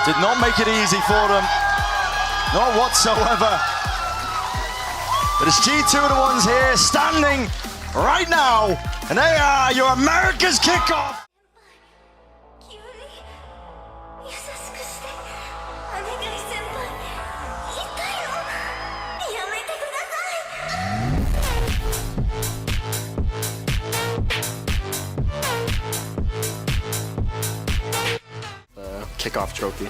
Did not make it easy for them. Not whatsoever. But it's G2 the ones here standing right now. And they are your America's kickoff. Kickoff trophy.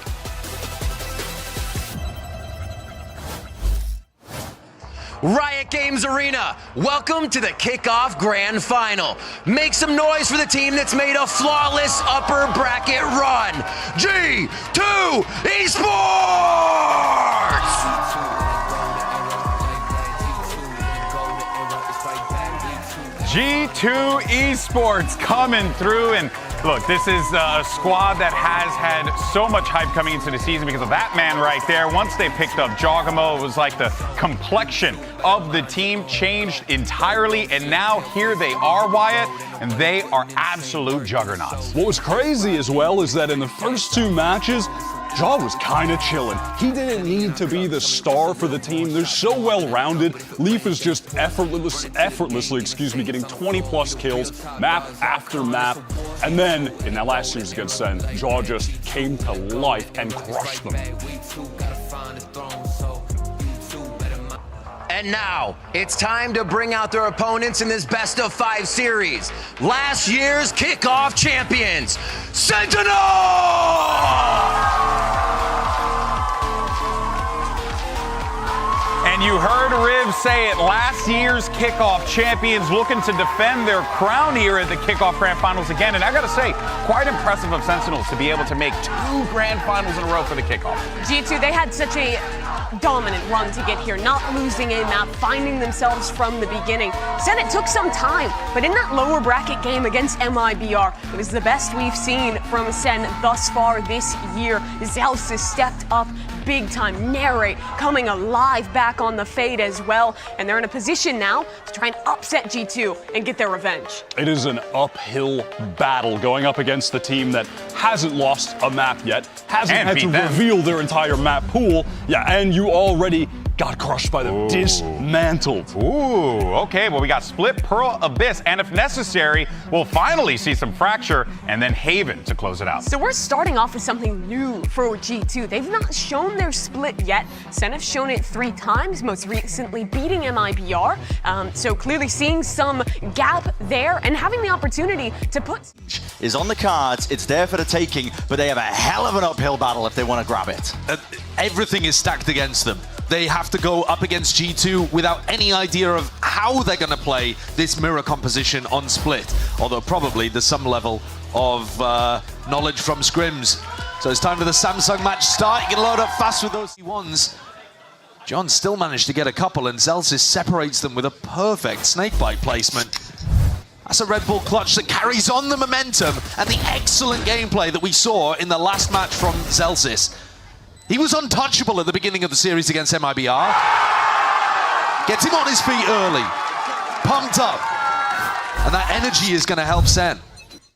Riot Games Arena, welcome to the Kickoff Grand Final. Make some noise for the team that's made a flawless upper bracket run. G2 Esports! G2 Esports coming through, and look, this is a squad that has had so much hype coming into the season because of that man right there. Once they picked up Jogamo, it was like the complexion of the team changed entirely, and now here they are, Wyatt, and they are absolute juggernauts. What was crazy as well is that in the first two matches, Jaw was kind of chilling. He didn't need to be the star for the team. They're so well-rounded. Leaf is just effortlessly, getting 20-plus kills, map after map. And then, in that last series against Sen, Jaw just came to life and crushed them. And now, it's time to bring out their opponents in this best-of-5 series. Last year's kickoff champions, Sentinels! And you heard Riv say it, last year's kickoff champions looking to defend their crown here at the Kickoff Grand Finals again. And I gotta say, quite impressive of Sentinels to be able to make 2 Grand Finals in a row for the kickoff. G2, they had such a dominant run to get here, not losing a map, finding themselves from the beginning. Said it took some time, but in that lower bracket game against MIBR, it was the best we've seen from Sen thus far this year. Zelsis stepped up big time. Narrate coming alive back on the fade as well, and they're in a position now to try and upset G2 and get their revenge. It is an uphill battle going up against the team that hasn't lost a map yet, hasn't had to reveal their entire map pool. Yeah, and you already got crushed by them, dismantled. Ooh, okay, well we got Split, Pearl, Abyss, and if necessary, we'll finally see some Fracture, and then Haven to close it out. So we're starting off with something new for G2. They've not shown their split yet. Sen have shown it 3 times, most recently beating MIBR. So clearly seeing some gap there and having the opportunity to put... is on the cards, it's there for the taking, but they have a hell of an uphill battle if they want to grab it. Everything is stacked against them. They have to go up against G2 without any idea of how they're going to play this mirror composition on Split, although probably there's some level of knowledge from scrims. So it's time for the Samsung match start. You can load up fast with those ones. John still managed to get a couple, and Zelsis separates them with a perfect snakebite placement. That's a Red Bull clutch that carries on the momentum and the excellent gameplay that we saw in the last match from Zelsis. He was untouchable at the beginning of the series against MIBR. Gets him on his feet early, pumped up, and that energy is going to help Sen.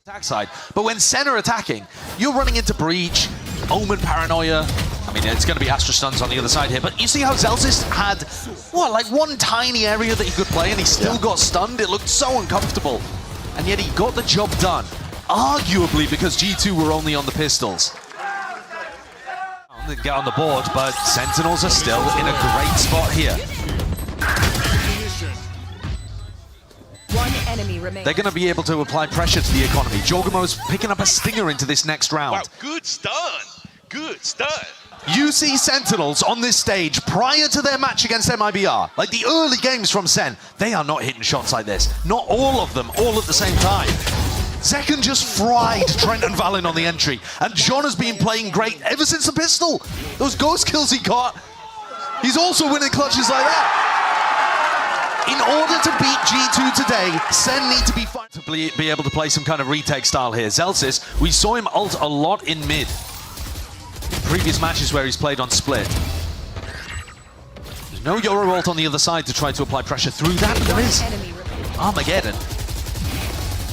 Attack side, but when Sen are attacking, you're running into Breach, Omen Paranoia. I mean, it's going to be Astra Stuns on the other side here, but you see how Zelsis had, what, like one tiny area that he could play, and he still got stunned. It looked so uncomfortable, and yet he got the job done, arguably because G2 were only on the pistols. They get on the board, but Sentinels are still in a great spot here. One enemy remains. They're going to be able to apply pressure to the economy. Jogamo's picking up a stinger into this next round. Wow, good stun. Good stun. You see Sentinels on this stage prior to their match against MIBR. Like the early games from Sen, they are not hitting shots like this. Not all of them, all at the same time. Zekan just fried Trent and Valen on the entry, and John has been playing great ever since the pistol. Those ghost kills he got, he's also winning clutches like that. In order to beat G2 today, Sen need to be able to play some kind of retake style here. Zelsis, we saw him ult a lot in mid. In previous matches where he's played on Split. There's no Yoru ult on the other side to try to apply pressure through that, but there is Armageddon.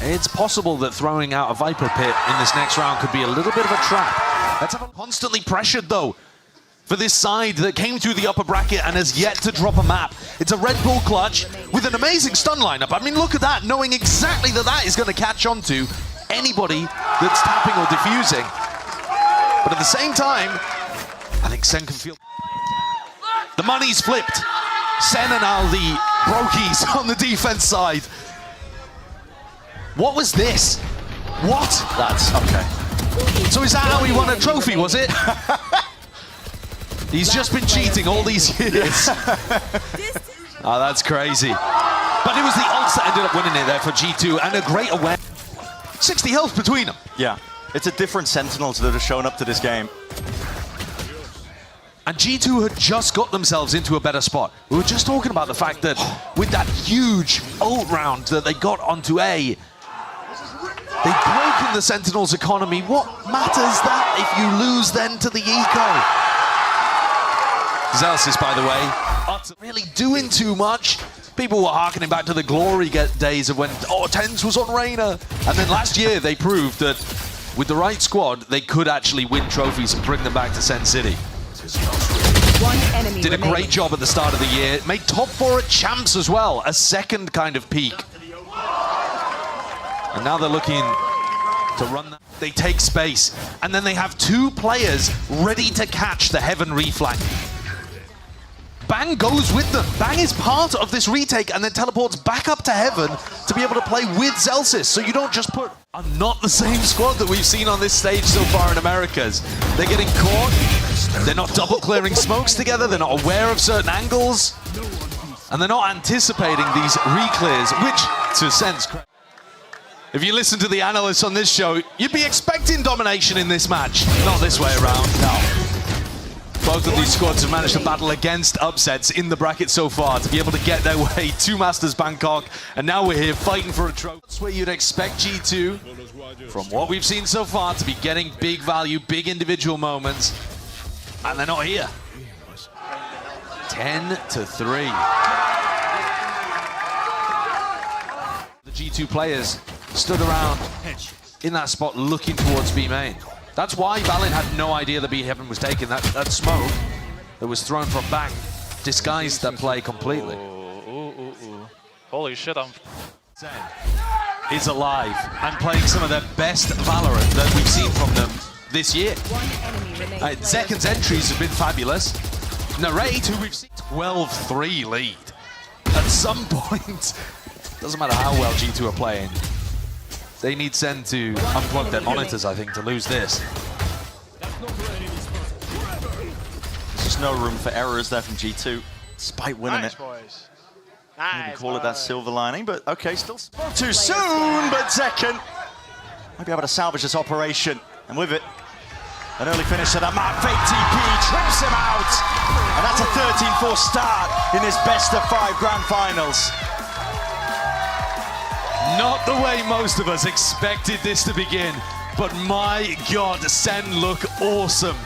It's possible that throwing out a Viper Pit in this next round could be a little bit of a trap. Let's have a constantly pressured, though, for this side that came through the upper bracket and has yet to drop a map. It's a Red Bull clutch with an amazing stun lineup. I mean, look at that, knowing exactly that that is going to catch on to anybody that's tapping or diffusing. But at the same time, I think Sen can feel... The money's flipped. Sen are now the brokies on the defense side. What was this? What? That's okay. So is that how he won a trophy, was it? He's just been cheating all these years. Oh, that's crazy. But it was the ults that ended up winning it there for G2, and a great awareness. 60 health between them. Yeah, it's a different Sentinels that have shown up to this game. And G2 had just got themselves into a better spot. We were just talking about the fact that with that huge ult round that they got onto A, they've broken the Sentinels' economy. What matters that if you lose then to the eco? Zelsis, by the way, not really doing too much. People were harkening back to the glory days of when, TENS was on Reyna. And then last year, they proved that with the right squad, they could actually win trophies and bring them back to Sen City. One enemy Did a remaining. great job at the start of the year. Made top 4 at Champs as well. A second kind of peak. And now they're looking to run that. They take space. And then they have 2 players ready to catch the Heaven reflank. Bang goes with them. Bang is part of this retake and then teleports back up to Heaven to be able to play with Zelsis. So you don't just put not the same squad that we've seen on this stage so far in Americas. They're getting caught. They're not double clearing smokes together. They're not aware of certain angles. And they're not anticipating these reclears, which, to sense, if you listen to the analysts on this show, you'd be expecting domination in this match. Not this way around, no. Both of these squads have managed to battle against upsets in the bracket so far to be able to get their way to Masters Bangkok, and now we're here fighting for a trophy. That's where you'd expect G2, from what we've seen so far, to be getting big value, big individual moments, and they're not here. 10-3. The G2 players stood around in that spot looking towards B main. That's why Valorant had no idea that B Heaven was taken. That smoke that was thrown from Bang disguised that play completely. Holy shit, Is alive and playing some of their best Valorant that we've seen from them this year. One enemy remaining. Zeken's entries have been fabulous. Narrate, who we've seen 12-3 lead. At some point, doesn't matter how well G2 are playing, they need Sen to unplug their monitors, I think, to lose this. There's just no room for errors there from G2, despite winning it. boys. Maybe call it that silver lining, but okay, still spoke too soon, but Zeken might be able to salvage this operation. And with it, an early finish to the map. Fake TP trips him out. And that's a 13-4 start in this best-of-5 grand finals. Not the way most of us expected this to begin, but my God, Sen look awesome.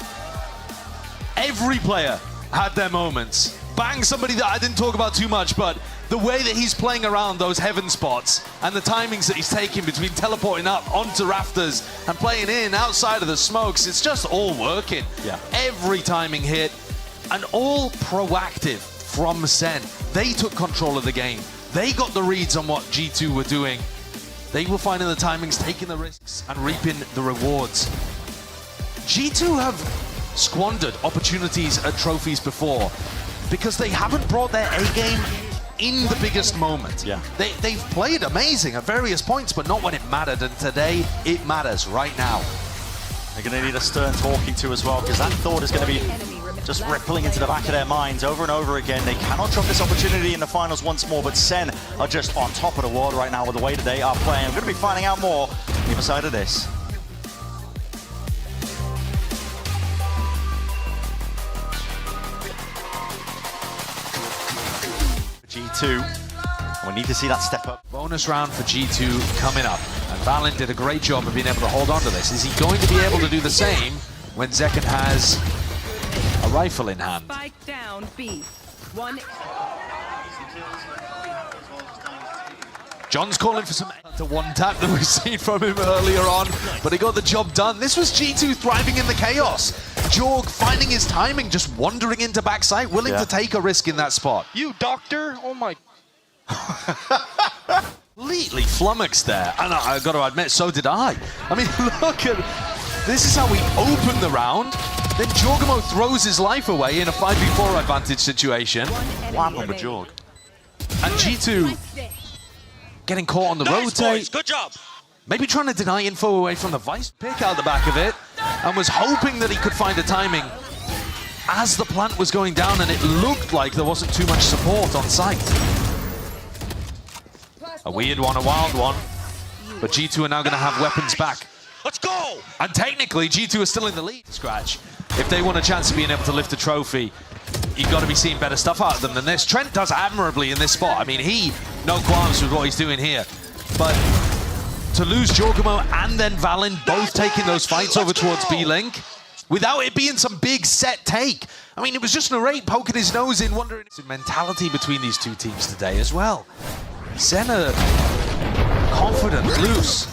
Every player had their moments. Bang, somebody that I didn't talk about too much, but the way that he's playing around those Heaven spots and the timings that he's taking between teleporting up onto rafters and playing in outside of the smokes, it's just all working. Yeah. Every timing hit and all proactive from Sen. They took control of the game. They got the reads on what G2 were doing. They were finding the timings, taking the risks, and reaping the rewards. G2 have squandered opportunities at trophies before because they haven't brought their A-game in the biggest moment. Yeah. They've played amazing at various points, but not when it mattered, and today it matters right now. They're going to need a stern talking to as well, because that thought is going to be just rippling into the back of their minds over and over again. They cannot drop this opportunity in the finals once more, but Sen are just on top of the world right now with the way that they are playing. We're going to be finding out more on the other side of this. G2, and we need to see that step up. Bonus round for G2 coming up, and Valorant did a great job of being able to hold on to this. Is he going to be able to do the same when Zeken has a rifle in hand? Spike down B. One. John's calling for some the one tap that we've seen from him earlier on, but he got the job done. This was G2 thriving in the chaos. Jorg finding his timing, just wandering into backside, willing to take a risk in that spot. You doctor? Oh my. Completely flummoxed there, and I got to admit, so did I. I mean, look at this is how we open the round. Then Jorgamo throws his life away in a 5v4 advantage situation. What happened with Jorg? And G2 getting caught on the rotate. Boys. Good job. Maybe trying to deny info away from the Vice. Pick out the back of it, and was hoping that he could find a timing as the plant was going down, and it looked like there wasn't too much support on site. A weird one, a wild one, but G2 are now going to have weapons back. Let's go. And technically, G2 are still in the lead. Scratch. If they want a chance of being able to lift a trophy, you've got to be seeing better stuff out of them than this. Trent does admirably in this spot. I mean, no qualms with what he's doing here. But to lose Jorgamo and then Valen both taking those fights over towards B-Link, without it being some big set take. I mean, it was just Narrate poking his nose in, wondering the mentality between these two teams today as well. Senna, confident, loose.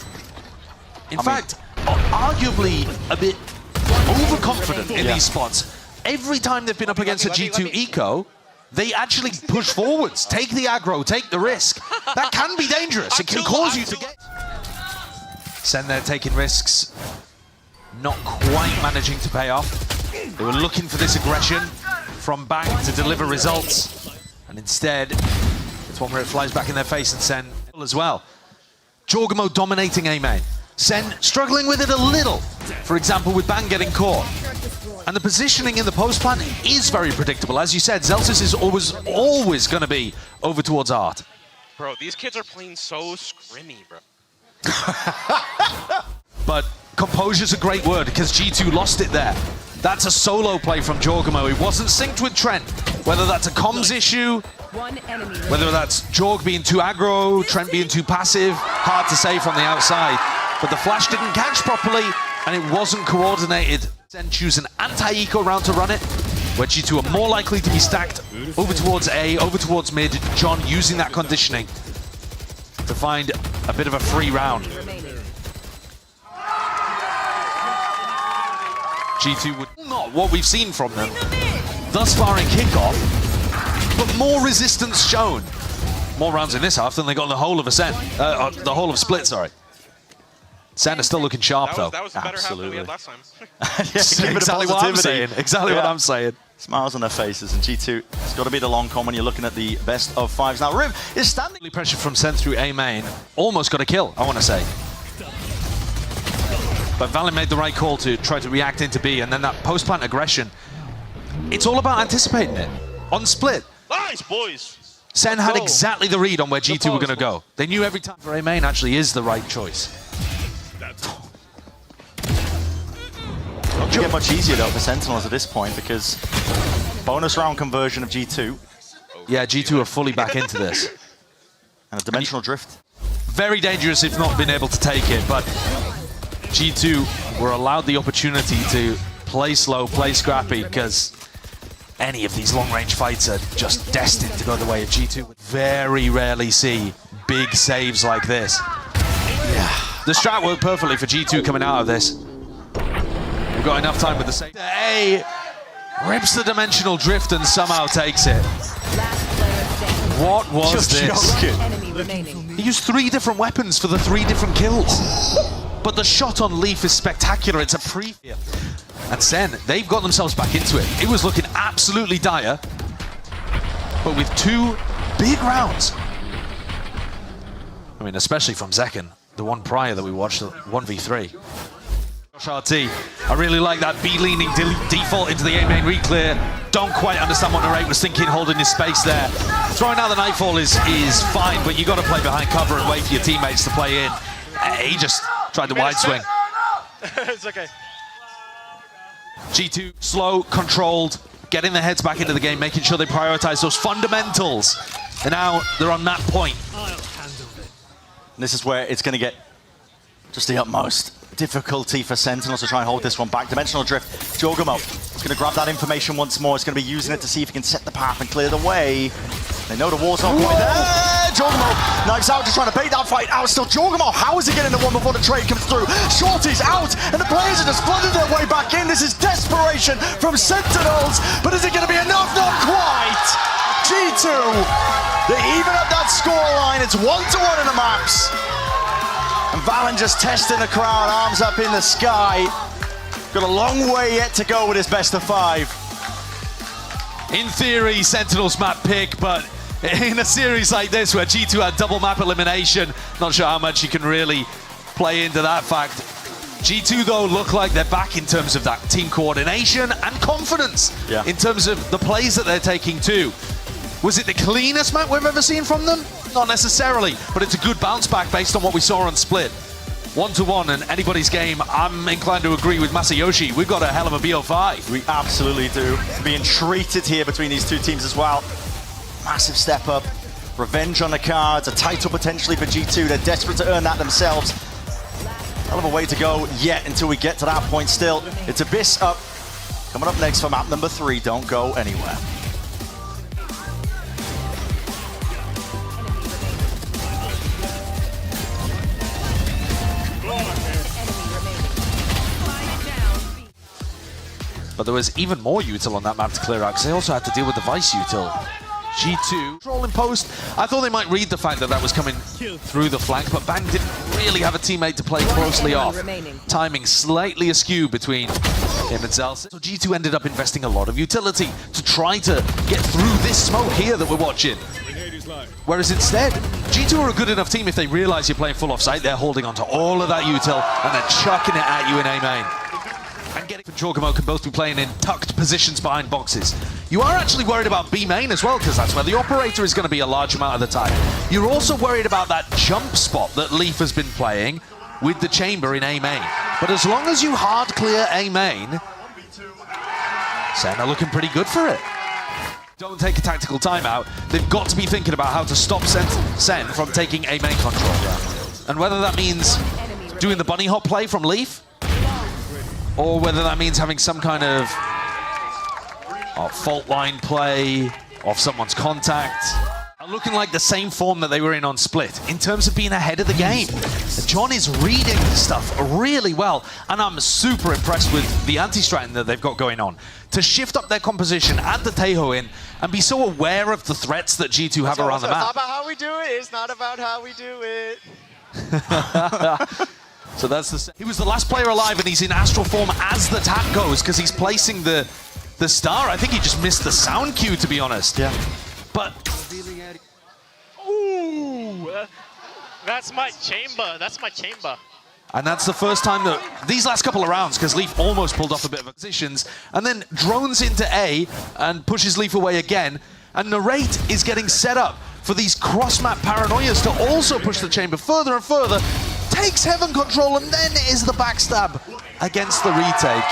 In fact, arguably a bit overconfident in these spots. Every time they've been up against a G2 eco, they actually push forwards, take the aggro, take the risk. That can be dangerous. It can cause you to get... Sen there taking risks, not quite managing to pay off. They were looking for this aggression from back to deliver results, and instead, it's one where it flies back in their face, and Sen as well. Jorgamo dominating A main. Sen struggling with it a little, for example, with Bang getting caught. And the positioning in the post plant is very predictable. As you said, Zelsis is always going to be over towards Art. Bro, these kids are playing so scrimmy, bro. But composure's a great word, because G2 lost it there. That's a solo play from Jorgamo. He wasn't synced with Trent. Whether that's a comms issue, whether that's Jorg being too aggro, Trent being too passive, hard to say from the outside. But the flash didn't catch properly, and it wasn't coordinated. Then choose an anti-eco round to run it, where G2 are more likely to be stacked over towards A, over towards mid. John using that conditioning to find a bit of a free round. G2 would not what we've seen from them thus far in kickoff, but more resistance shown. More rounds in this half than they got in the whole of the whole of Split, sorry. Sen is still looking sharp, though. That was the better half than we had last time. Exactly what I'm saying. Exactly what I'm saying. Smiles on their faces, and G2, it's got to be the long con when you're looking at the best of fives. Now, Riv is standing. Pressure from Sen through A main. Almost got a kill, I want to say. But Valen made the right call to try to react into B, and then that post-plant aggression. It's all about anticipating it. On Split. Nice, boys. Sen had exactly the read on where G2 were going to go. They knew every time for A main actually is the right choice. Not going to get much easier though for Sentinels at this point, because bonus round conversion of G2. Yeah, G2 are fully back into this. And a dimensional drift. Very dangerous if not been able to take it, but G2 were allowed the opportunity to play slow, play scrappy, because any of these long-range fights are just destined to go the way of G2. Very rarely see big saves like this. Yeah. The strat worked perfectly for G2 coming out of this. We've got enough time with the save. A rips the dimensional drift and somehow takes it. What was this? He used 3 different weapons for the 3 different kills. But the shot on Leaf is spectacular. It's a pre. And Sen, they've got themselves back into it. It was looking absolutely dire, but with 2 big rounds. I mean, especially from Zekken, the one prior that we watched, the 1v3. RT, I really like that B-leaning default into the A-main re-clear. Don't quite understand what Narrate was thinking, holding his space there. Throwing out the Nightfall is fine, but you got to play behind cover and wait for your teammates to play in. He just tried the wide swing. It's okay. G2, slow, controlled, getting their heads back into the game, making sure they prioritize those fundamentals. And now they're on that point. And this is where it's going to get just the utmost difficulty for Sentinels to try and hold this one back. Dimensional drift. Jorgamo is going to grab that information once more. It's going to be using it to see if he can set the path and clear the way. They know the war's not quite there. Jorgamo knives out, just trying to bait that fight out. Still Jorgamo, how is he getting the one before the trade comes through? Shorty's out, and the players are just flooding their way back in. This is desperation from Sentinels, but is it going to be enough? Not quite. G2, they even up that scoreline. It's 1-1 in the maps. And Valen just testing the crowd, arms up in the sky. Got a long way yet to go with his best of 5. In theory, Sentinels map pick, but in a series like this where G2 had double map elimination, not sure how much you can really play into that fact. G2 though look like they're back in terms of that team coordination and confidence in terms of the plays that they're taking too. Was it the cleanest map we've ever seen from them? Not necessarily, but it's a good bounce back based on what we saw on Split. 1-1 and anybody's game. I'm inclined to agree with Masayoshi. We've got a hell of a BO5. We absolutely do. Being treated here between these two teams as well. Massive step up. Revenge on the cards. A title potentially for G2. They're desperate to earn that themselves. Hell of a way to go yet until we get to that point still. It's Abyss up. Coming up next for map number 3. Don't go anywhere. But there was even more util on that map to clear out, because they also had to deal with the Vice util. G2, control in post. I thought they might read the fact that that was coming through the flank, but Bang didn't really have a teammate to play closely off. Timing slightly askew between him and Zelz. So G2 ended up investing a lot of utility to try to get through this smoke here that we're watching. Whereas instead, G2 are a good enough team if they realize you're playing full offsite, they're holding onto all of that util and they're chucking it at you in A main. And Getting and Jorgamo can both be playing in tucked positions behind boxes. You are actually worried about B main as well, because that's where the operator is going to be a large amount of the time. You're also worried about that jump spot that Leaf has been playing with the chamber in A main. But as long as you hard clear A main, Sen are looking pretty good for it. Don't take a tactical timeout. They've got to be thinking about how to stop Sen from taking A main control. And whether that means doing the bunny hop play from Leaf, or whether that means having some kind of fault line play off someone's contact. Are looking like the same form that they were in on Split in terms of being ahead of the game. John is reading stuff really well, and I'm super impressed with the anti-strat that they've got going on. To shift up their composition, add the Tejo in, and be so aware of the threats that G2 have around the map. It's not about how we do it, it's not about how we do it. So that's the. He was the last player alive, and he's in astral form as the tap goes because he's placing the star. I think he just missed the sound cue, to be honest. Yeah. But Ooh, that's my chamber. That's my chamber. and that's the first time that these last couple of rounds, because Leaf almost pulled off a bit of positions, and then drones into A and pushes Leaf away again. And Narrate is getting set up for these cross-map paranoias to also push the chamber further and further. Takes Heaven control and then is the backstab against the retake.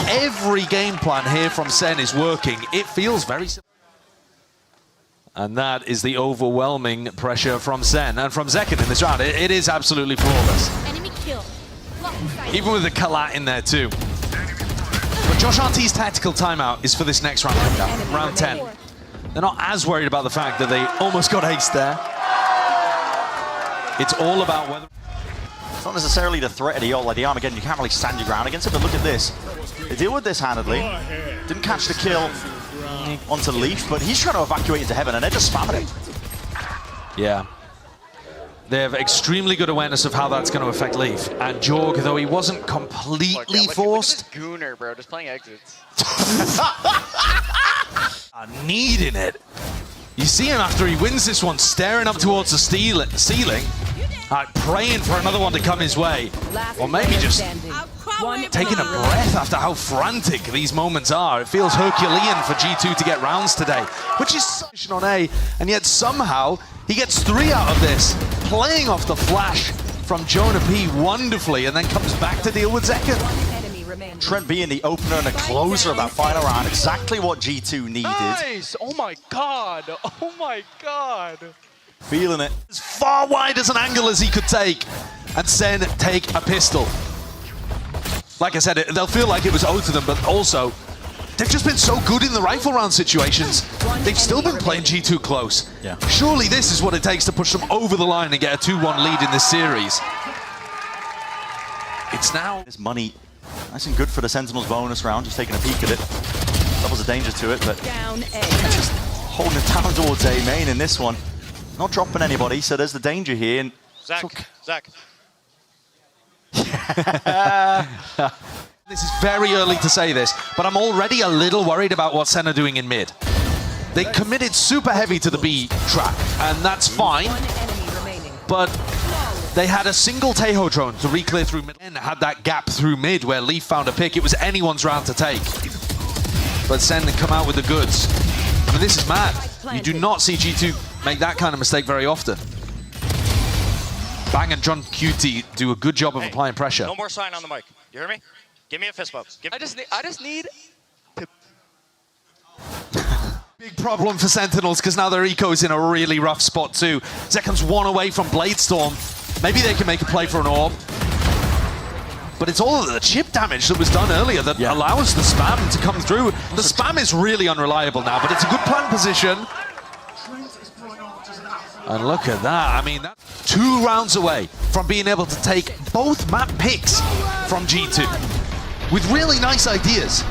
Every game plan here from Sen is working. It feels very simple. And that is the overwhelming pressure from Sen and from Zekken in this round. It is absolutely flawless. Enemy kill. Even with the Kalat in there too. But Josh RT's tactical timeout is for this next round coming down, round 10. They're not as worried about the fact that they almost got aced there. It's all about whether... It's not necessarily the threat of the ult like the Armageddon. You can't really stand your ground against it, but look at this. They deal with this handedly. Didn't catch the kill onto Leaf, but he's trying to evacuate into Heaven, and they're just spamming it. Yeah. They have extremely good awareness of how that's going to affect Leaf. And Jorg, though he wasn't completely forced... Look at this Gooner, bro, just playing exits. Needing it. You see him after he wins this one, staring up towards the ceiling, praying for another one to come his way. Or maybe just taking a breath after how frantic these moments are. It feels Herculean for G2 to get rounds today, which is such on A, and yet somehow he gets 3 out of this, playing off the flash from Jonah P wonderfully, and then comes back to deal with Zekken. Trent being the opener and the closer of that final round, exactly what G2 needed. Nice! Oh my god! Oh my god! Feeling it. As far wide as an angle as he could take, and Sen take a pistol. Like I said, they'll feel like it was owed to them, but also they've just been so good in the rifle round situations. They've still been playing G2 close. Yeah. Surely this is what it takes to push them over the line and get a 2-1 lead in this series. It's now... This money, nice and good for the Sentinels bonus round, just taking a peek at it. Doubles a danger to it, but Down A. just holding it down towards A main in this one. Not dropping anybody, so there's the danger here. And Zach. This is very early to say this, but I'm already a little worried about what Sen are doing in mid. They committed super heavy to the B track, and that's fine, One enemy remaining. but they had a single Tejo drone to re-clear through mid and had that gap through mid where Leaf found a pick. It was anyone's round to take. But Sen come out with the goods. I mean, this is mad. You do not see G2 make that kind of mistake very often. Bang and John QT do a good job of applying pressure. No more sign on the mic. You hear me? Give me a fist bump. I just need to... Big problem for Sentinels because now their eco is in a really rough spot too. Zekam's one away from Bladestorm. Maybe they can make a play for an orb. But it's all of the chip damage that was done earlier that allows the spam to come through. The spam is really unreliable now, but it's a good plant position. And look at that. I mean, that's 2 rounds away from being able to take both map picks from G2 with really nice ideas.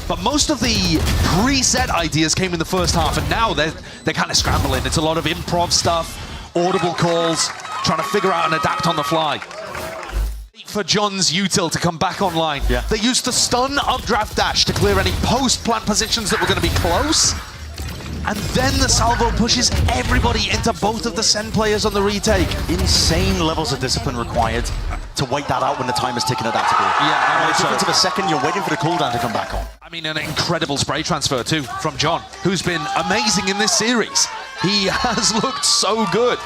But most of the preset ideas came in the first half, and now they're kind of scrambling. It's a lot of improv stuff, audible calls, trying to figure out and adapt on the fly. For John's util to come back online. Yeah. They used the stun updraft dash to clear any post-plant positions that were going to be close. And then the salvo pushes everybody into both of the Sen players on the retake. insane levels of discipline required to wait that out when the time is ticking adaptably. Yeah, In the difference of a second, you're waiting for the cooldown to come back on. I mean, an incredible spray transfer too from John, who's been amazing in this series. He has looked so good.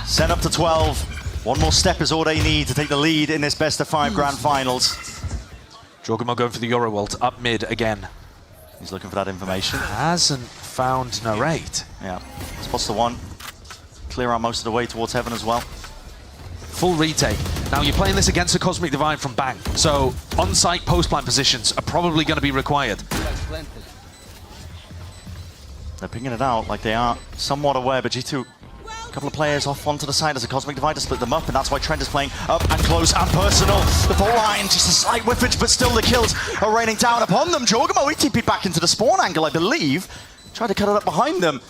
Sent up to 12. One more step is all they need to take the lead in this best-of-5 grand finals. Jorgamo going for the Euroworld up mid again. He's looking for that information. Hasn't found Narrate. Yeah, spots the one. Clear out most of the way towards heaven as well. Full retake. Now you're playing this against a Cosmic Divine from Bang, so on-site post-plant positions are probably going to be required. They're picking it out like they are somewhat aware, but G2, a couple of players off onto the side as a Cosmic Divide to split them up, and that's why Trent is playing up and close and personal. The full line, just a slight whiffage, but still the kills are raining down upon them. Jorgamo, he TP'd back into the spawn angle, I believe. Tried to cut it up behind them.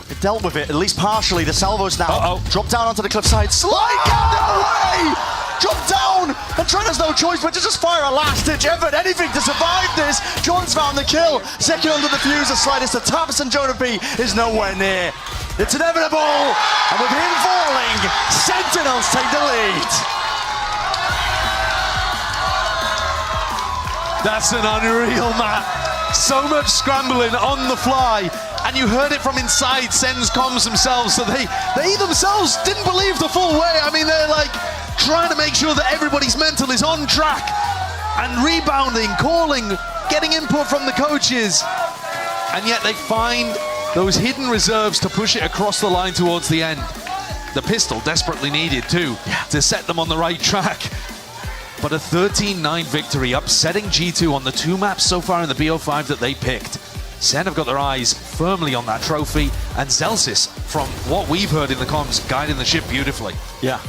It dealt with it, at least partially. The salvos now drop down onto the cliffside. Slide down the way! Drop down! And Trent has no choice but to just fire a last-ditch effort, anything to survive this. John's found the kill. Second under the fuse, the slightest of taps, and Jonah B is nowhere near. It's inevitable, and with him falling, Sentinels take the lead. That's an unreal map. So much scrambling on the fly, and you heard it from inside Sen's comms themselves, so they themselves didn't believe the full way. I mean, they're like trying to make sure that everybody's mental is on track, and rebounding, calling, getting input from the coaches, and yet they find those hidden reserves to push it across the line towards the end. The pistol desperately needed too, to set them on the right track. But a 13-9 victory, upsetting G2 on the 2 maps so far in the BO5 that they picked. Sen have got their eyes firmly on that trophy, and Zelsis, from what we've heard in the comms, guiding the ship beautifully. Yeah,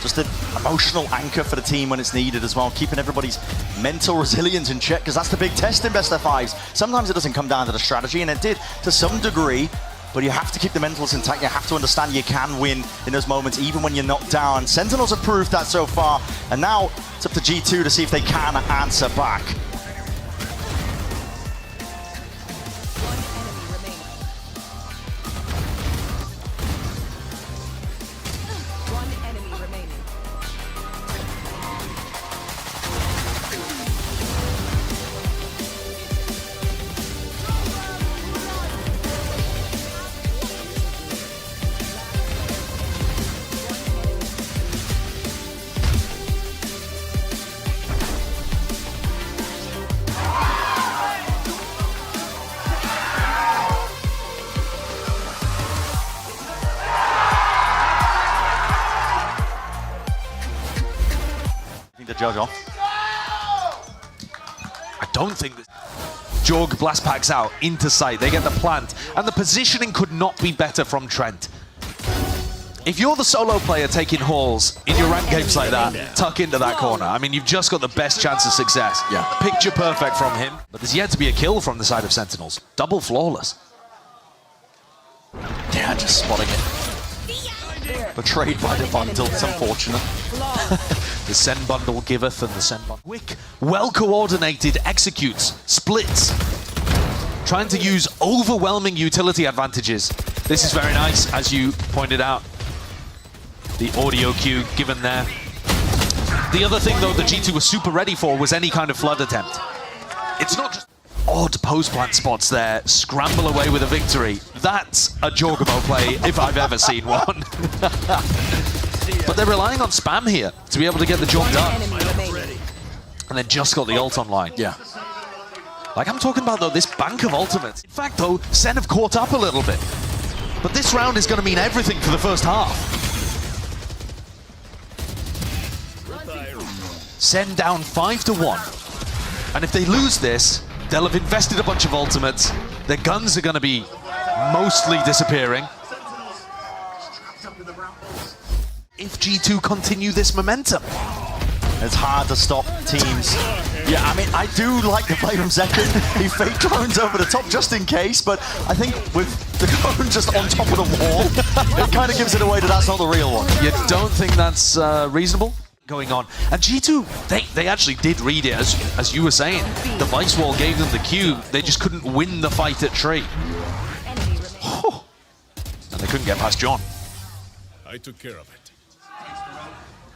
just an emotional anchor for the team when it's needed as well, keeping everybody's mental resilience in check, because that's the big test in best of 5s. Sometimes it doesn't come down to the strategy, and it did to some degree, but you have to keep the mentals intact. You have to understand you can win in those moments, even when you're knocked down. Sentinels have proved that so far, and now it's up to G2 to see if they can answer back. One enemy remaining. The judge off. don't think that Jorg blast packs out into sight. They get the plant, and the positioning could not be better from Trent. If you're the solo player taking halls in your ranked games like that, tuck into that corner. I mean, you've just got the best chance of success. Yeah. Picture perfect from him. But there's yet to be a kill from the side of Sentinels. Double flawless. Yeah, just spotting it. Betrayed by the bundle, it's unfortunate. The send bundle giveth and the send bundle. Quick, well-coordinated executes, splits. Trying to use overwhelming utility advantages. This is very nice, as you pointed out. The audio cue given there. The other thing, though, that G2 was super ready for was any kind of flood attempt. It's not just odd post-plant spots there, scramble away with a victory. That's a Jorgamo play, if I've ever seen one. But they're relying on spam here to be able to get the job done. And then just got the ult online. Yeah. Like I'm talking about, though, this bank of ultimates. In fact, though, Sen have caught up a little bit. But this round is going to mean everything for the first half. Sen down 5-1. And if they lose this, they'll have invested a bunch of ultimates. Their guns are going to be mostly disappearing. If G2 continue this momentum. It's hard to stop teams. Yeah, I mean, I do like the play from Zekken. He fake drones over the top just in case, but I think with the drone just on top of the wall, it kind of gives it away that that's not the real one. You don't think that's reasonable? Going on. And G2, they actually did read it, as you were saying. The Vice Wall gave them the cue. They just couldn't win the fight at tree. Oh. And they couldn't get past John. I took care of it.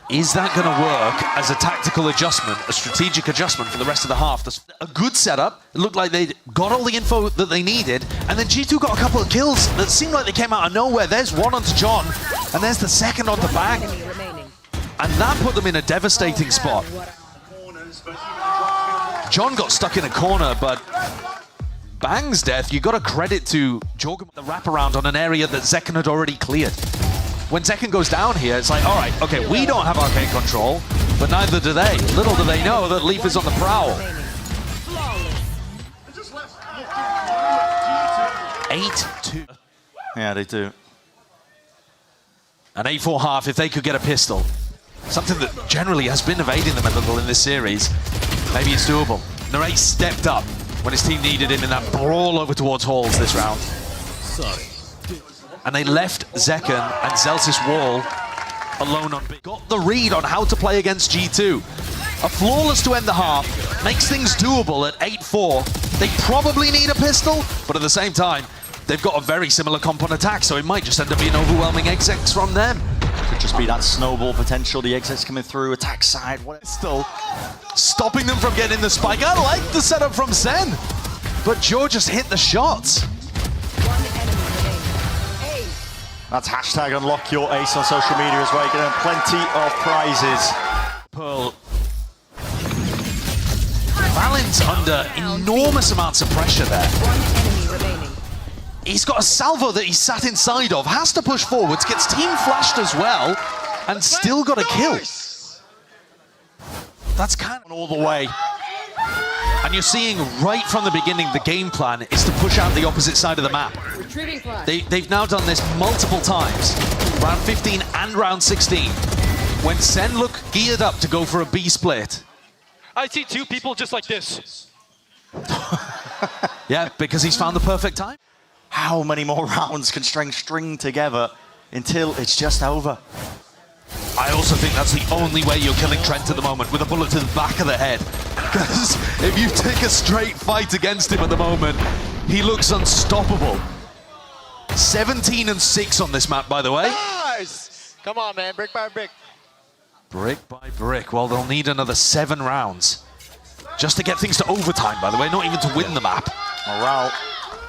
Is that going to work as a tactical adjustment, a strategic adjustment for the rest of the half? A good setup. It looked like they got all the info that they needed, and then G2 got a couple of kills that seemed like they came out of nowhere. There's one onto John, and there's the second onto Bang. And that put them in a devastating spot. John got stuck in a corner, but Bang's death, you got to credit to Jorgamo, the wraparound on an area that Zekken had already cleared. When Zekken goes down here, it's like, all right, okay, we don't have arcane control, but neither do they. Little do they know that Leaf is on the prowl. 8-2. Yeah, they do. An 8-4 half, if they could get a pistol. Something that generally has been evading them a little in this series. Maybe it's doable. Narate stepped up when his team needed him in that brawl over towards Halls this round. Sorry. And they left Zekken and Zelsis Wall alone on B. Got the read on how to play against G2. A flawless to end the half, makes things doable at 8-4. They probably need a pistol, but at the same time, they've got a very similar comp on attack, so it might just end up being overwhelming execs from them. Could just be that snowball potential, the exits coming through, attack side. Still stopping them from getting the spike. I like the setup from Sen, but Joe just hit the shots. That's hashtag unlock your ace on social media as well. You're getting plenty of prizes. Pearl. Valen's under enormous amounts of pressure there. He's got a salvo that he's sat inside of, has to push forwards, gets team flashed as well, and still got a kill. That's kind of all the way. And you're seeing right from the beginning, the game plan is to push out the opposite side of the map. They've now done this multiple times, round 15 and round 16. When Sen look geared up to go for a B split. I see two people just like this. Yeah, because he's found the perfect time. How many more rounds can string together until it's just over? I also think that's the only way you're killing Trent at the moment, with a bullet to the back of the head. Because if you take a straight fight against him at the moment, he looks unstoppable. 17-6 on this map, by the way. Nice! Come on, man. Brick by brick. Brick by brick. Well, they'll need another 7 rounds. Just to get things to overtime, by the way, not even to win the map. Morale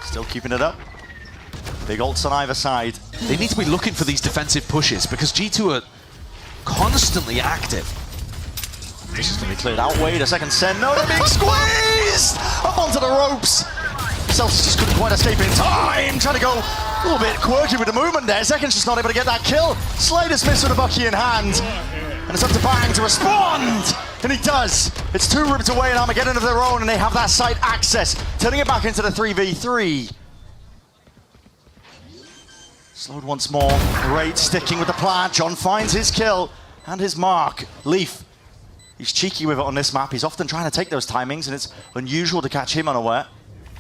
still keeping it up. Big ults on either side. They need to be looking for these defensive pushes because G2 are constantly active. This is going to be cleared out. Wait a second, Sen. No, they're being squeezed! Up onto the ropes. Celtics just couldn't quite escape in time. Trying to go a little bit quirky with the movement there. Zekken's just not able to get that kill. Slightest miss with a Bucky in hand. And it's up to Bang to respond. And he does. It's 2 ripped away and Armageddon of their own, and they have that side access, turning it back into the 3v3. Slowed once more. Great sticking with the plan. John finds his kill and his mark. Leaf, he's cheeky with it on this map. He's often trying to take those timings, and it's unusual to catch him unaware.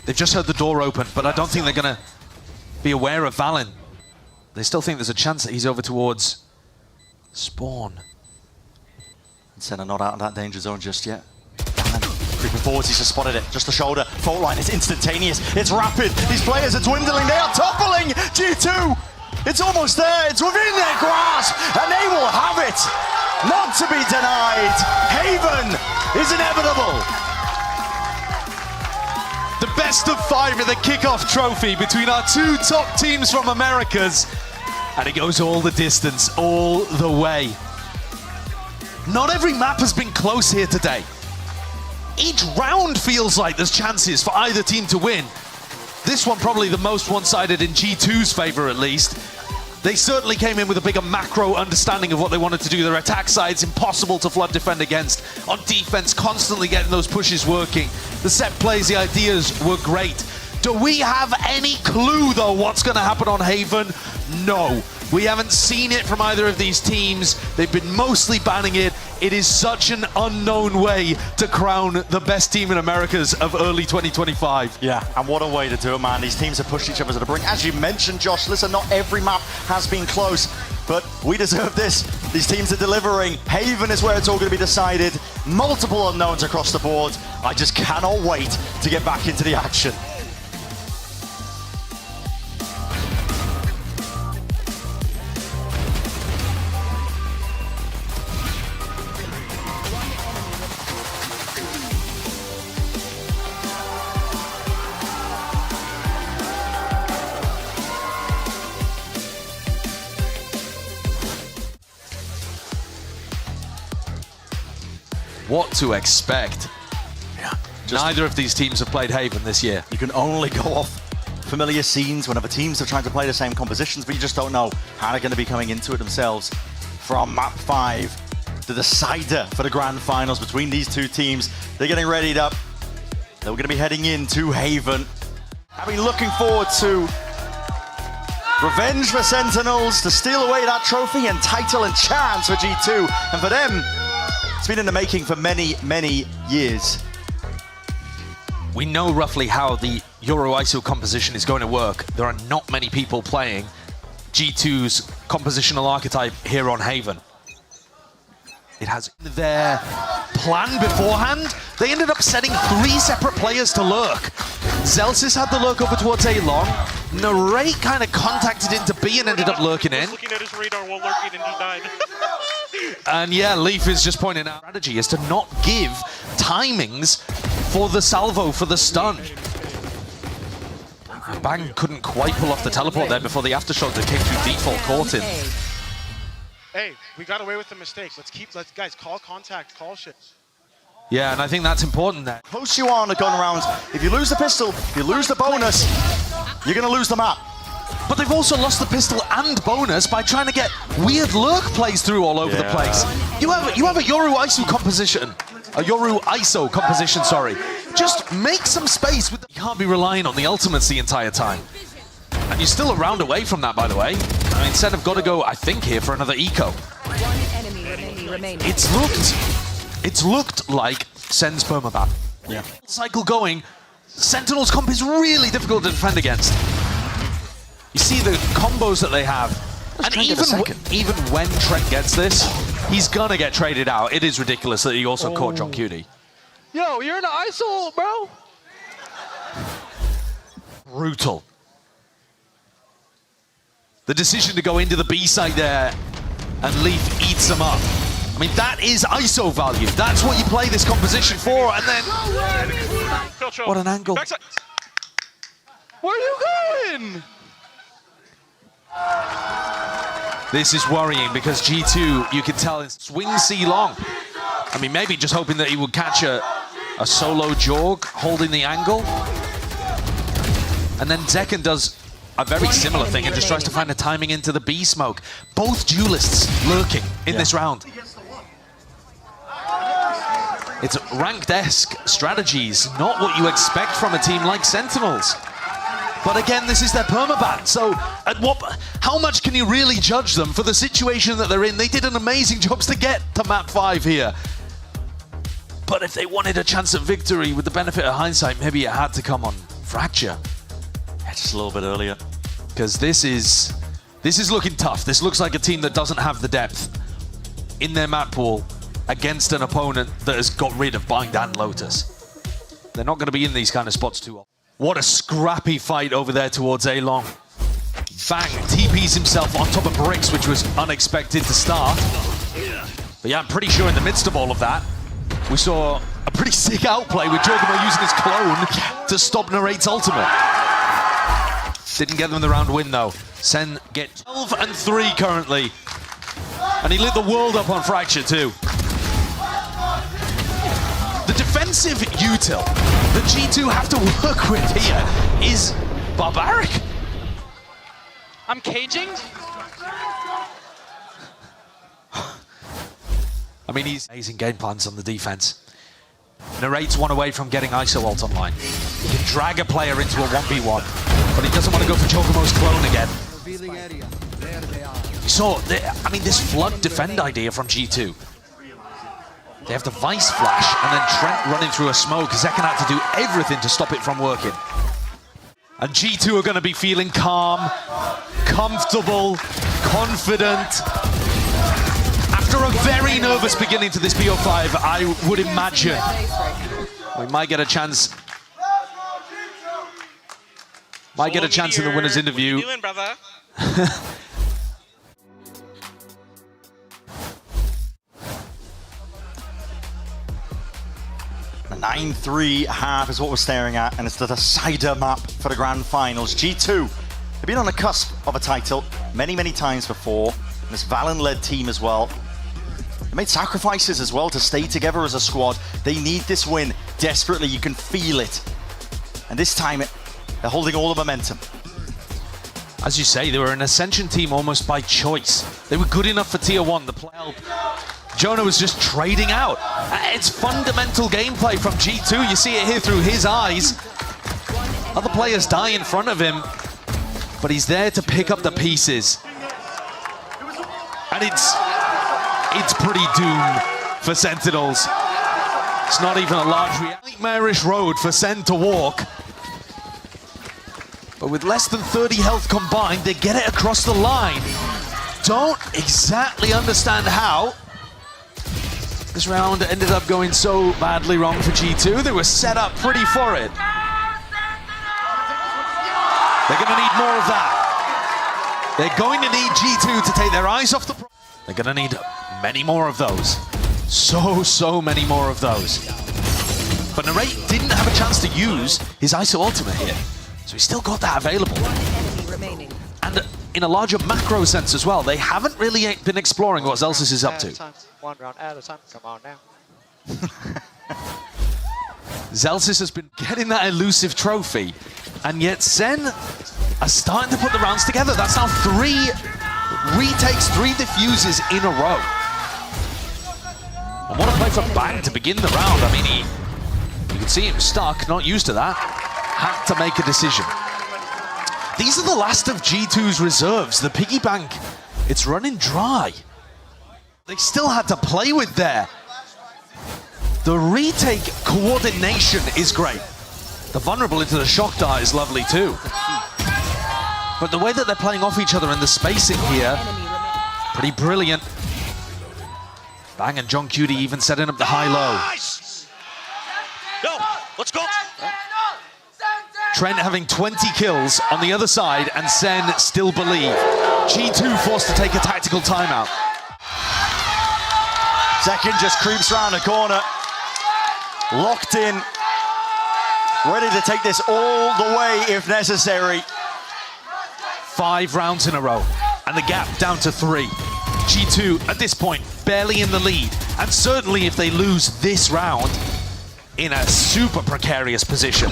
They've just heard the door open, but I don't think they're going to be aware of Valen. They still think there's a chance that he's over towards Spawn. And Senna not out of that danger zone just yet. Creeping forwards, he's just spotted it. Just the shoulder. Fault line, it's instantaneous. It's rapid. These players are dwindling. They are toppling G2. It's almost there. It's within their grasp. And they will have it. Not to be denied. Haven is inevitable. The best of 5 in the kickoff trophy between our 2 top teams from Americas. And it goes all the distance, all the way. Not every map has been close here today. Each round feels like there's chances for either team to win. This one probably the most one-sided in G2's favor at least. They certainly came in with a bigger macro understanding of what they wanted to do. Their attack side's impossible to flood defend against. On defense, constantly getting those pushes working. The set plays, the ideas were great. Do we have any clue though what's going to happen on Haven? No. We haven't seen it from either of these teams. They've been mostly banning it. It is such an unknown way to crown the best team in Americas of early 2025. Yeah, and what a way to do it, man. These teams have pushed each other to the brink. As you mentioned, Josh, listen, not every map has been close, but we deserve this. These teams are delivering. Haven is where it's all going to be decided. Multiple unknowns across the board. I just cannot wait to get back into the action. What to expect? Yeah. Neither of these teams have played Haven this year. You can only go off familiar scenes whenever teams are trying to play the same compositions, but you just don't know how they're going to be coming into it themselves. From map 5, the decider for the grand finals between these 2 teams. They're getting readied up. They're going to be heading into Haven. I've been looking forward to revenge for Sentinels, to steal away that trophy and title and chance for G2. And for them, it's been in the making for many, many years. We know roughly how the Euro ISO composition is going to work. There are not many people playing G2's compositional archetype here on Haven. It has their plan beforehand. They ended up setting 3 separate players to lurk. Zelsis had the lurk over towards A long. Narrate kind of contacted into B and ended up lurking in. Looking at his radar while lurking and he died. And yeah, Leaf is just pointing out strategy is to not give timings for the salvo, for the stun. Bang couldn't quite pull off the teleport there before the aftershock that came through default caught him. Hey, we got away with the mistake. Let's guys, call contact, call shit. Yeah, and I think that's important there. Close you are on the gun round. If you lose the pistol, you lose the bonus, you're going to lose the map. But they've also lost the pistol and bonus by trying to get weird lurk plays through all over the place. You have a Yoru ISO composition. A Yoru ISO composition, sorry. Just make some space. You can't be relying on the ultimates the entire time. And you're still a round away from that, by the way. I mean, Sen have got to go, I think, here for another eco. One enemy remaining. It's looked like Sen's permaban. Yeah. Cycle going. Sentinel's comp is really difficult to defend against. You see the combos that they have. And even when Trent gets this, he's gonna get traded out. It is ridiculous that he also caught John Cutie. Yo, you're in an ISO, bro. Brutal. The decision to go into the B side there and Leaf eats them up. I mean, that is ISO value. That's what you play this composition for, and then... What an angle. Backside. Where are you going? This is worrying because G2, you can tell, is swing C long. I mean, maybe just hoping that he would catch a solo Jorg holding the angle. And then Zekken does a very similar thing and just tries to find a timing into the B smoke. Both duelists lurking in this round. It's ranked-esque strategies, not what you expect from a team like Sentinels. But again, this is their permaban, so how much can you really judge them for the situation that they're in? They did an amazing job to get to map 5 here. But if they wanted a chance at victory with the benefit of hindsight, maybe it had to come on Fracture. Yeah, just a little bit earlier. Because this is looking tough. This looks like a team that doesn't have the depth in their map pool against an opponent that has got rid of Bind and Lotus. They're not going to be in these kind of spots too often. What a scrappy fight over there towards A-Long. Fang TPs himself on top of bricks, which was unexpected to start. But yeah, I'm pretty sure in the midst of all of that, we saw a pretty sick outplay with Jorgamo using his clone to stop Narrate's ultimate. Didn't get them the round win though. Sen get 12 and 3 currently. And he lit the world up on Fracture too. The defensive util that G2 have to work with here is barbaric. I'm caging. I mean, he's amazing game plans on the defense. Narrate's one away from getting ISO ult online. He can drag a player into a 1v1, but he doesn't want to go for Jogamo's clone again. You saw, I mean, this flood defend idea from G2. They have the Vice flash, and then Trent running through a smoke. Zekken had to do everything to stop it from working. And G2 are going to be feeling calm, comfortable, confident. After a very nervous beginning to this BO5, I would imagine we might get a chance. Might get a chance in the winner's interview. What are you doing, brother? 9-3 half is what we're staring at, and it's the decider map for the grand finals. G2 have been on the cusp of a title many, many times before. This Valorant-led team as well. They made sacrifices as well to stay together as a squad. They need this win desperately. You can feel it. And this time, they're holding all the momentum. As you say, they were an Ascension team almost by choice. They were good enough for Tier 1. The play Jonah was just trading out. It's fundamental gameplay from G2. You see it here through his eyes. Other players die in front of him, but he's there to pick up the pieces. And it's pretty doomed for Sentinels. It's not even a large nightmarish road for Sen to walk. But with less than 30 health combined, they get it across the line. Don't exactly understand how. This round ended up going so badly wrong for G2. They were set up pretty for it. They're going to need more of that. They're going to need G2 to take their eyes off the... They're going to need many more of those. So many more of those. But Narrate didn't have a chance to use his ISO ultimate here. So he's still got that available. One enemy remaining. And in a larger macro sense as well, they haven't really been exploring what Zelsis is up to. One round at a time. Come on now. Zelsis has been getting that elusive trophy, and yet Sen are starting to put the rounds together. That's now 3 retakes, 3 diffuses in a row. And what a play for Bang to begin the round. I mean, you can see him stuck, not used to that. Had to make a decision. These are the last of G2's reserves. The piggy bank, it's running dry. They still had to play with there. The retake coordination is great. The vulnerable into the shock dart is lovely too. But the way that they're playing off each other and the spacing here, pretty brilliant. Bang and John Cutie even setting up the high-low. Nice! Go! Let's go! Trent having 20 kills on the other side, and Sen still believe. G2 forced to take a tactical timeout. Zekken just creeps around the corner. Locked in. Ready to take this all the way if necessary. 5 rounds in a row, and the gap down to 3. G2, at this point, barely in the lead. And certainly if they lose this round, in a super precarious position.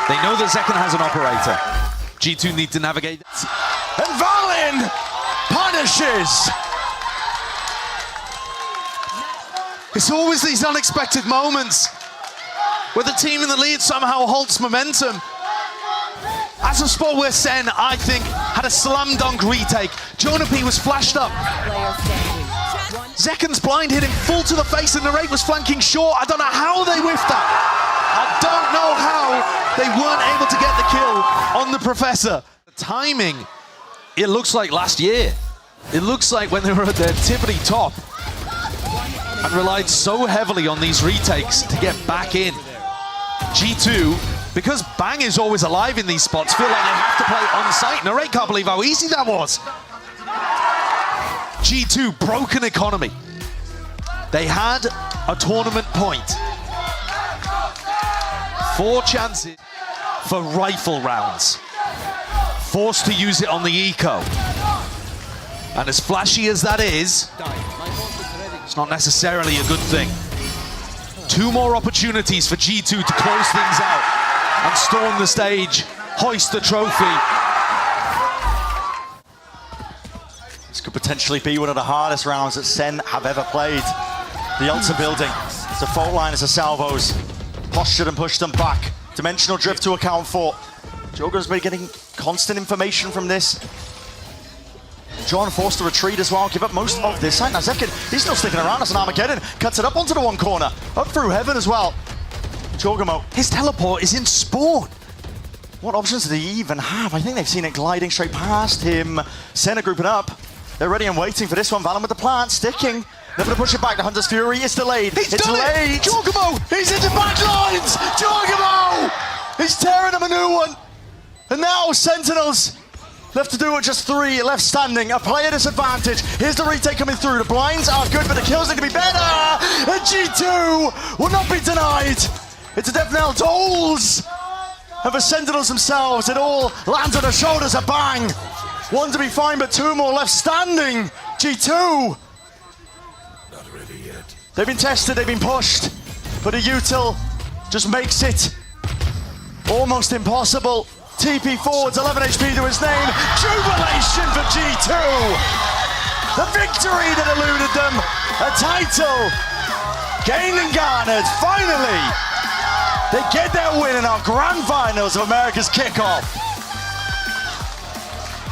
They know that Zekken has an operator. G2 need to navigate. And Valin punishes It's always these unexpected moments where the team in the lead somehow halts momentum. That's a spot where Sen, I think, had a slam dunk retake. Jonah P was flashed up. Zekan's blind hit him full to the face and Narrate was flanking short. I don't know how they whiffed that. I don't know how they weren't able to get the kill on the Professor. The timing, it looks like last year. It looks like when they were at their tippity top and relied so heavily on these retakes to get back in. G2, because Bang is always alive in these spots, feel like they have to play on site. Narrate can't believe how easy that was. G2, broken economy. They had a tournament point. 4 chances for rifle rounds. Forced to use it on the eco. And as flashy as that is, it's not necessarily a good thing. 2 more opportunities for G2 to close things out and storm the stage, hoist the trophy. This could potentially be one of the hardest rounds that Sen have ever played. The ults are building. It's a fault line as the salvos postured and pushed them back. Dimensional drift to account for. Joker's been getting constant information from this. John forced to retreat as well, give up most of this side. Now Zekan, he's still sticking around as an Armageddon. Cuts it up onto the one corner. Up through heaven as well. Jorgamo, His teleport is in spawn. what options do they even have? I think they've seen it gliding straight past him. Senna grouping up. They're ready and waiting for this one. Valen with the plant, sticking. They're going to push it back. The Hunter's Fury is delayed. He's it's done late. it! Jorgamo! He's into back lines! Jorgamo! He's tearing them a new one. And now Sentinels left to do it, just 3 left standing. A player disadvantage. Here's the retake coming through. The blinds are good, but the kills need to be better. And G2 will not be denied. It's a death knell tolls. And for Sentinels themselves, it all lands on the shoulders of Bang. 1 to be fine, but 2 more left standing. G2. Not ready yet. They've been tested, they've been pushed, but a util just makes it almost impossible. TP forwards, 11 HP to his name. Jubilation for G2. The victory that eluded them. A title gained and garnered. Finally, they get their win in our grand finals of America's Kickoff.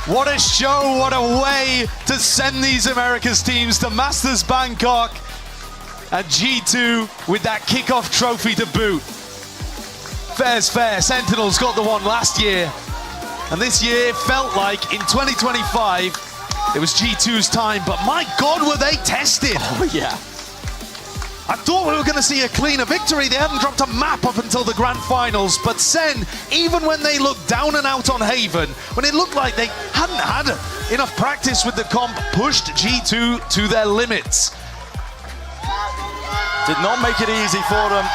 What a show, what a way to send these Americas teams to Masters Bangkok. And G2 with that kickoff trophy to boot. Fair's fair, Sentinels got the one last year. And this year felt like in 2025, it was G2's time, but my God, were they tested. Oh yeah. I thought we were going to see a cleaner victory. They hadn't dropped a map up until the grand finals, but Sen, even when they looked down and out on Haven, when it looked like they hadn't had enough practice with the comp, pushed G2 to their limits. Did not make it easy for them.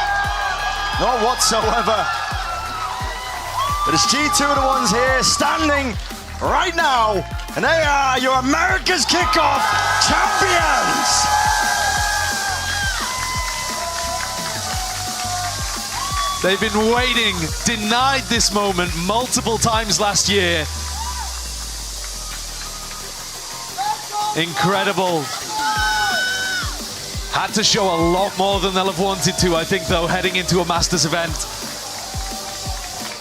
Not whatsoever. But it's G2 the ones here standing right now, and they are your America's Kickoff champions. They've been waiting, denied this moment multiple times last year. Incredible. Had to show a lot more than they'll have wanted to, I think, though, heading into a Masters event.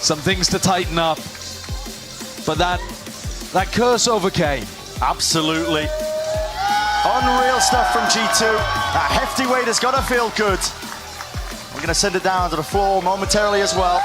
Some things to tighten up. But that curse overcame. Absolutely. Unreal stuff from G2. That hefty weight has got to feel good. We're going to send it down to the floor momentarily as well.